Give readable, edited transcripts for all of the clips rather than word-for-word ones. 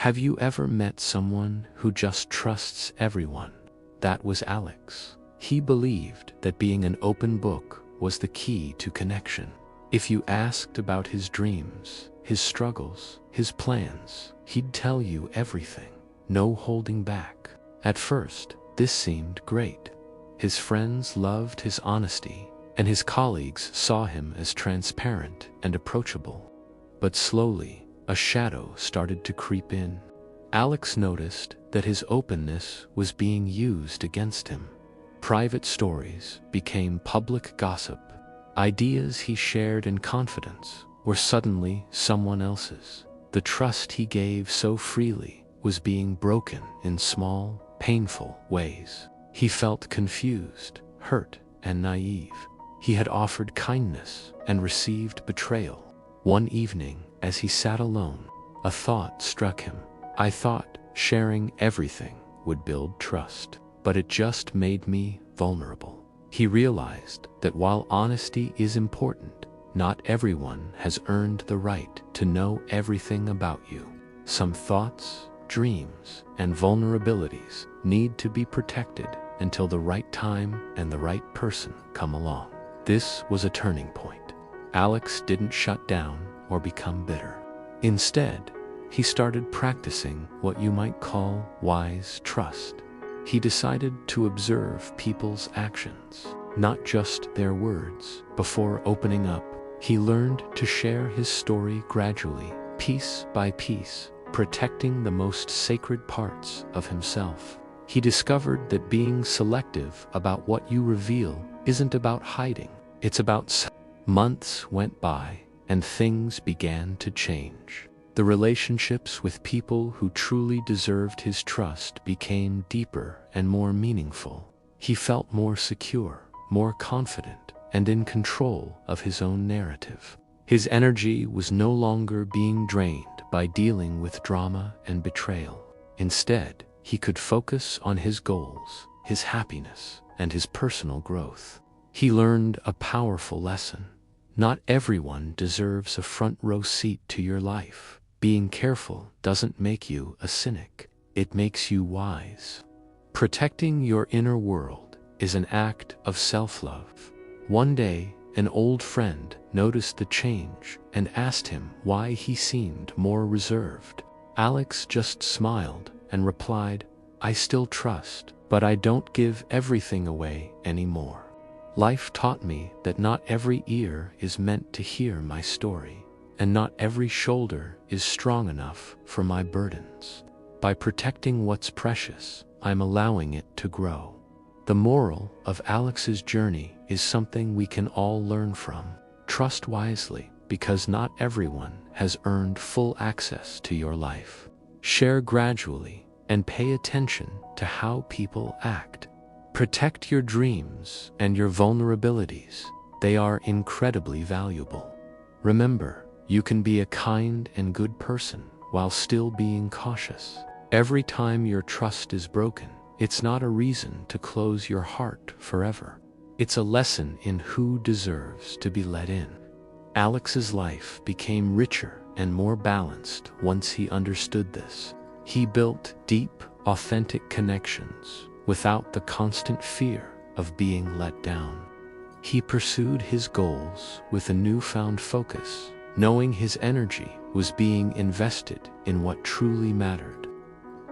Have you ever met someone who just trusts everyone? That was Alex. He believed that being an open book was the key to connection. If you asked about his dreams, his struggles, his plans, he'd tell you everything, no holding back. At first, this seemed great. His friends loved his honesty, and his colleagues saw him as transparent and approachable. But slowly, a shadow started to creep in. Alex noticed that his openness was being used against him. Private stories became public gossip. Ideas he shared in confidence were suddenly someone else's. The trust he gave so freely was being broken in small, painful ways. He felt confused, hurt, and naive. He had offered kindness and received betrayal. One evening, as he sat alone, a thought struck him. I thought sharing everything would build trust, but it just made me vulnerable. He realized that while honesty is important, not everyone has earned the right to know everything about you. Some thoughts, dreams, and vulnerabilities need to be protected until the right time and the right person come along. This was a turning point. Alex didn't shut down or become bitter. Instead, he started practicing what you might call wise trust. He decided to observe people's actions, not just their words. Before opening up, he learned to share his story gradually, piece by piece, protecting the most sacred parts of himself. He discovered that being selective about what you reveal isn't about hiding, it's about months went by, and things began to change. The relationships with people who truly deserved his trust became deeper and more meaningful. He felt more secure, more confident, and in control of his own narrative. His energy was no longer being drained by dealing with drama and betrayal. Instead, he could focus on his goals, his happiness, and his personal growth. He learned a powerful lesson. Not everyone deserves a front row seat to your life. Being careful doesn't make you a cynic, it makes you wise. Protecting your inner world is an act of self-love. One day, an old friend noticed the change and asked him why he seemed more reserved. Alex just smiled and replied, I still trust, but I don't give everything away anymore. Life taught me that not every ear is meant to hear my story, and not every shoulder is strong enough for my burdens. By protecting what's precious, I'm allowing it to grow. The moral of Alex's journey is something we can all learn from. Trust wisely, because not everyone has earned full access to your life. Share gradually, and pay attention to how people act. Protect your dreams and your vulnerabilities. They are incredibly valuable. Remember, you can be a kind and good person while still being cautious. Every time your trust is broken, it's not a reason to close your heart forever. It's a lesson in who deserves to be let in. Alex's life became richer and more balanced once he understood this. He built deep, authentic connections without the constant fear of being let down. He pursued his goals with a newfound focus, knowing his energy was being invested in what truly mattered.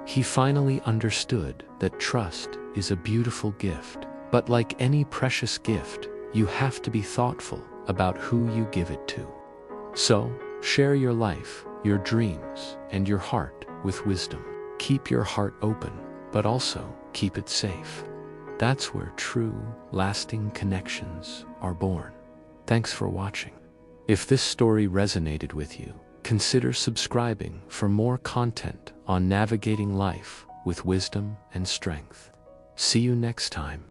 He finally understood that trust is a beautiful gift, but like any precious gift, you have to be thoughtful about who you give it to. So, share your life, your dreams, and your heart with wisdom. Keep your heart open, but also keep it safe. That's where true, lasting connections are born. Thanks for watching. If this story resonated with you, consider subscribing for more content on navigating life with wisdom and strength. See you next time.